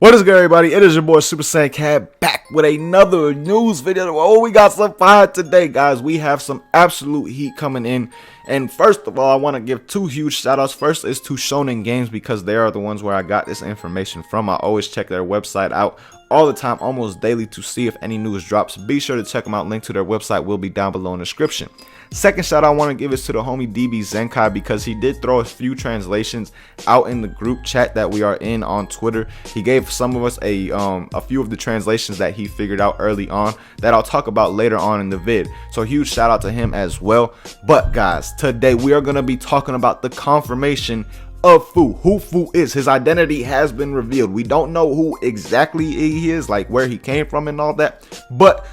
What is good, everybody? It is your boy Super Saiyan Cat back with another news video. Oh, we got some fire today, guys. We have some absolute heat coming in. And first of all, I want to give two huge shout outs. First is to Shonen Games, because they are the ones where I got this information from. I always check their website out all the time, almost daily, to see if any news drops. Be sure to check them out. Link to their website will be down below in the description. Second shout out I want to give is to the homie DB Zenkai, because he did throw a few translations out in the group chat that we are in on Twitter. He gave some of us a few of the translations that he figured out early on that I'll talk about later on in the vid. So huge shout out to him as well. But guys, today we are going to be talking about the confirmation of Fu. Who Fu is. His identity has been revealed. We don't know who exactly he is, like where he came from and all that, but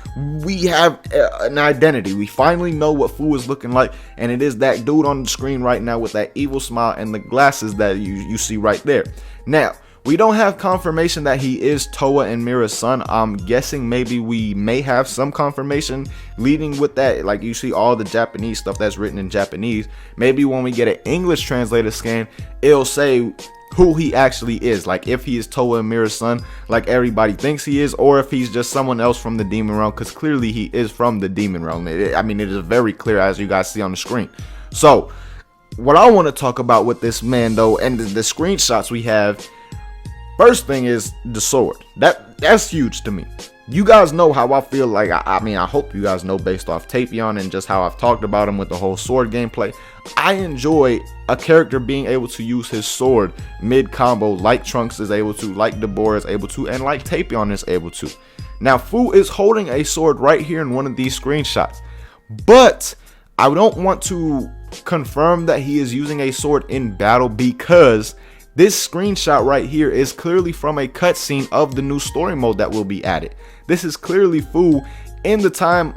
we have an identity. We finally know what Fu is looking like, and it is that dude on the screen right now with that evil smile and the glasses that you see right there. Now, we don't have confirmation that he is Towa and Mira's son. I'm guessing maybe we may have some confirmation leading with that. Like, you see all the Japanese stuff that's written in Japanese. Maybe when we get an English translated scan, it'll say who he actually is. Like, if he is Towa and Mira's son, like everybody thinks he is, or if he's just someone else from the demon realm, because clearly he is from the demon realm. I mean, it is very clear, as you guys see on the screen. So, what I want to talk about with this man, though, and the screenshots we have, first thing is the sword. That's huge to me. You guys know how I feel. Like, I mean, I hope you guys know, based off Tapion and just how I've talked about him with the whole sword gameplay, I enjoy a character being able to use his sword mid combo, like Trunks is able to, like Deborah is able to, and like Tapion is able to. Now, Fu is holding a sword right here in one of these screenshots, but I don't want to confirm that he is using a sword in battle, because this screenshot right here is clearly from a cutscene of the new story mode that will be added. This is clearly Fu in the time,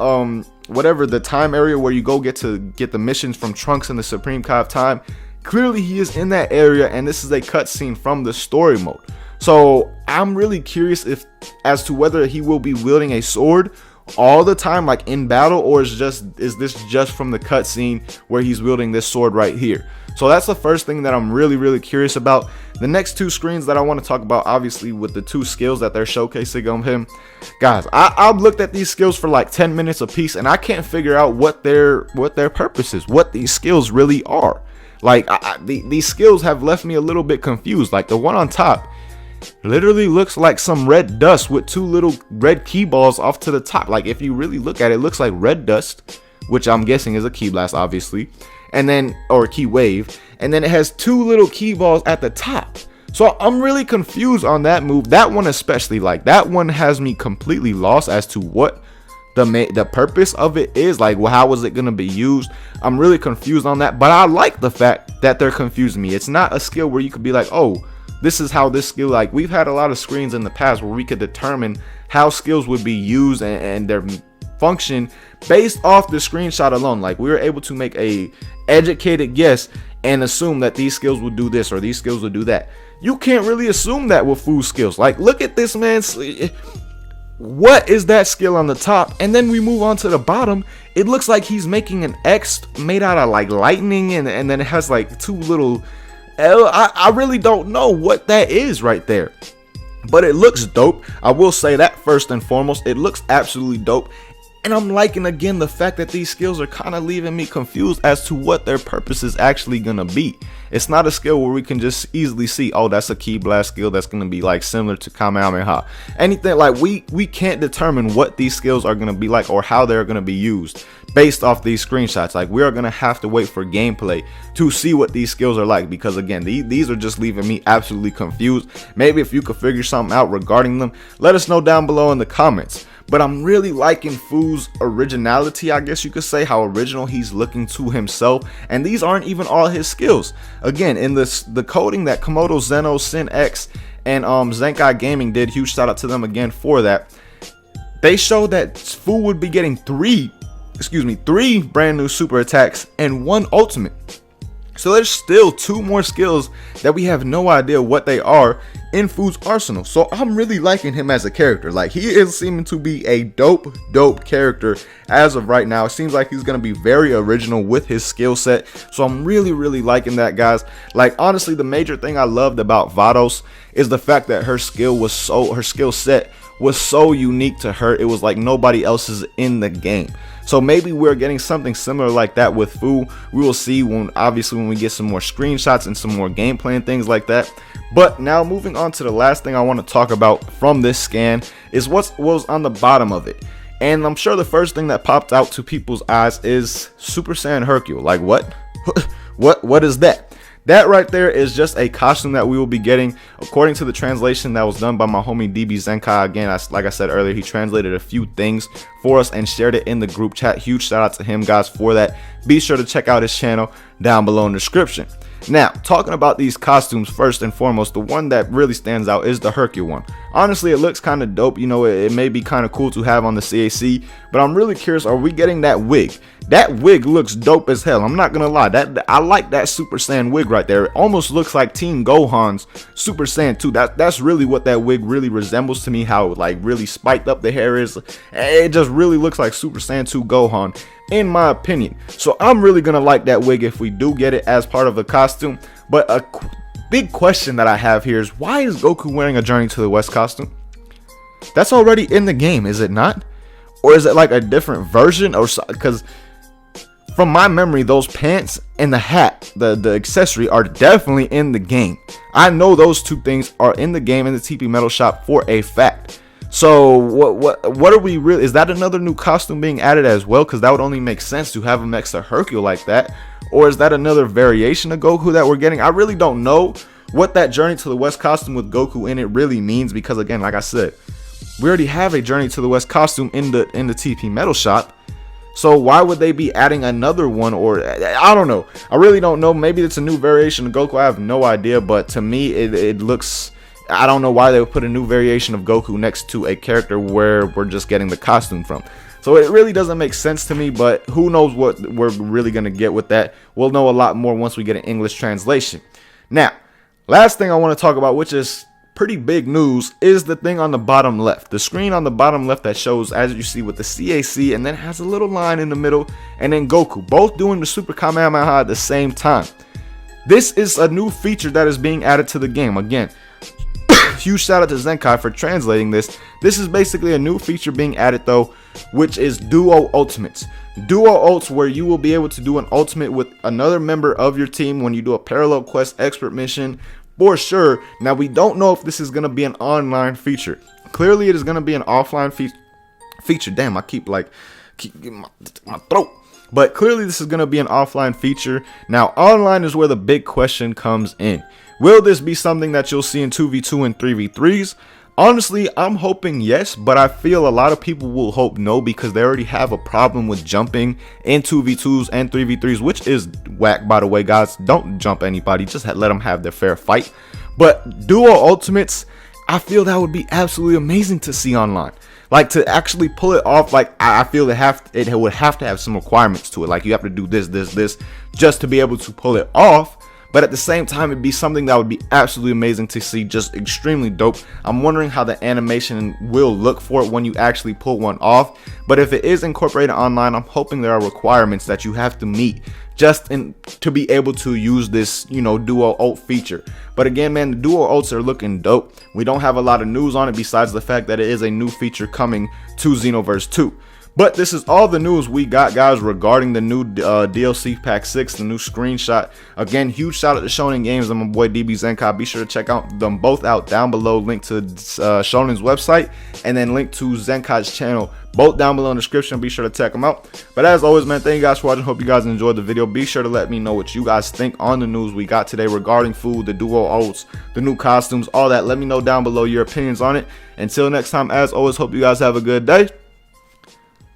whatever the time area where you go get the missions from Trunks in the Supreme Kai of Time. Clearly he is in that area, and this is a cutscene from the story mode. So I'm really curious as to whether he will be wielding a sword all the time, like in battle, or is this just from the cutscene where he's wielding this sword right here. So that's the first thing that I'm really curious about. The next two screens that I want to talk about, obviously, with the two skills that they're showcasing on him, guys, I've looked at these skills for like 10 minutes a piece, and I can't figure out what their purpose is, what these skills really are. Like, these skills have left me a little bit confused. Like, the one on top literally looks like some red dust with two little red key balls off to the top. Like, if you really look at it, it looks like red dust, which I'm guessing is a key blast, obviously, and then, or key wave, and then it has two little key balls at the top. So I'm really confused on that move. That one especially, like, that one has me completely lost as to what the purpose of it is. Like, well, how is it going to be used? I'm really confused on that, but I like the fact that they're confusing me. It's not a skill where you could be like, oh, this is how this skill, like, we've had a lot of screens in the past where we could determine how skills would be used and their function based off the screenshot alone. Like, we were able to make a educated guess and assume that these skills would do this or these skills would do that. You can't really assume that with Fu's skills. Like, look at this man's, what is that skill on the top? And then we move on to the bottom. It looks like he's making an X made out of like lightning, and then it has like two little I really don't know what that is right there, but it looks dope. I will say that first and foremost, it looks absolutely dope. And I'm liking, again, the fact that these skills are kind of leaving me confused as to what their purpose is actually going to be. It's not a skill where we can just easily see, oh, that's a key blast skill that's going to be like similar to Kamehameha. Anything like, we can't determine what these skills are going to be like or how they're going to be used based off these screenshots. Like, we are going to have to wait for gameplay to see what these skills are like, because again, these are just leaving me absolutely confused. Maybe if you could figure something out regarding them, let us know down below in the comments. But I'm really liking Fu's originality, I guess you could say, how original he's looking to himself. And these aren't even all his skills. Again, in the coding that Komodo Zeno, Sin X, and Zenkai Gaming did, huge shout out to them again for that. They showed that Fu would be getting three brand new super attacks and one ultimate. So there's still two more skills that we have no idea what they are, in Fuus' arsenal. So I'm really liking him as a character. Like, he is seeming to be a dope character as of right now. It seems like he's going to be very original with his skill set. So I'm really liking that, guys. Like, honestly, the major thing I loved about Vados is the fact that her skill set was so unique to her. It was like nobody else's in the game. So maybe we're getting something similar like that with Fu. We will see when we get some more screenshots and some more gameplay and things like that. But now moving on to the last thing I want to talk about from this scan is what was on the bottom of it. And I'm sure the first thing that popped out to people's eyes is Super Saiyan Hercule. Like, what? What is that? That right there is just a costume that we will be getting according to the translation that was done by my homie DB Zenkai. Again, like I said earlier, he translated a few things for us and shared it in the group chat. Huge shout out to him, guys, for that. Be sure to check out his channel down below in the description. Now, talking about these costumes, first and foremost, the one that really stands out is the Hercule one. Honestly, it looks kind of dope. You know, it may be kind of cool to have on the CAC, but I'm really curious, are we getting that wig? That wig looks dope as hell. I'm not gonna lie, I like that Super Saiyan wig right there. It almost looks like Team Gohan's Super Saiyan 2. That's really what that wig really resembles to me, how like really spiked up the hair is. It just really looks like Super Saiyan 2 Gohan, in my opinion. So I'm really gonna like that wig if we do get it as part of the costume. But a big question that I have here is, why is Goku wearing a Journey to the West costume? That's already in the game, is it not? Or is it like a different version? Or because from my memory, those pants and the hat, the accessory, are definitely in the game. I know those two things are in the game in the TP Metal Shop for a fact. So what are we really? Is that another new costume being added as well? Because that would only make sense to have him next to Hercule like that. Or is that another variation of Goku that we're getting? I really don't know what that Journey to the West costume with Goku in it really means, because again, like I said, we already have a Journey to the West costume in the TP Metal Shop. So why would they be adding another one? Or I don't know. I really don't know. Maybe it's a new variation of Goku. I have no idea. But to me, it looks, I don't know why they would put a new variation of Goku next to a character where we're just getting the costume from. So it really doesn't make sense to me, but who knows what we're really going to get with that. We'll know a lot more once we get an English translation. Now, last thing I want to talk about, which is pretty big news, is the thing on the bottom left. The screen on the bottom left that shows, as you see, with the CAC, and then has a little line in the middle, and then Goku, both doing the Super Kamehameha at the same time. This is a new feature that is being added to the game. Again, huge shout out to Zenkai for translating this. This is basically a new feature being added though, which is Duo Ultimates. Duo Ults, where you will be able to do an ultimate with another member of your team when you do a parallel quest expert mission, for sure. Now, we don't know if this is going to be an online feature. Clearly, it is going to be an offline feature. Damn, I keep getting my throat. But clearly, this is going to be an offline feature. Now, online is where the big question comes in. Will this be something that you'll see in 2v2 and 3v3s? Honestly, I'm hoping yes, but I feel a lot of people will hope no, because they already have a problem with jumping in 2v2s and 3v3s, which is whack, by the way, guys. Don't jump anybody, just let them have their fair fight. But Duo Ultimates, I feel that would be absolutely amazing to see online. Like, to actually pull it off, like, I feel it would have to have some requirements to it. Like, you have to do this, just to be able to pull it off. But at the same time, it'd be something that would be absolutely amazing to see, just extremely dope. I'm wondering how the animation will look for it when you actually pull one off. But if it is incorporated online, I'm hoping there are requirements that you have to meet just to be able to use this, you know, Duo Ult feature. But again, man, the Duo Ults are looking dope. We don't have a lot of news on it besides the fact that it is a new feature coming to Xenoverse 2. But this is all the news we got, guys, regarding the new DLC Pack 6, the new screenshot. Again, huge shout out to Shonen Games and my boy DB Zenkai. Be sure to check out them both out down below. Link to Shonen's website and then link to Zenkai's channel, both down below in the description. Be sure to check them out. But as always, man, thank you guys for watching. Hope you guys enjoyed the video. Be sure to let me know what you guys think on the news we got today regarding food, the Duo Ults, the new costumes, all that. Let me know down below your opinions on it. Until next time, as always, hope you guys have a good day.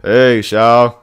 Hey, y'all.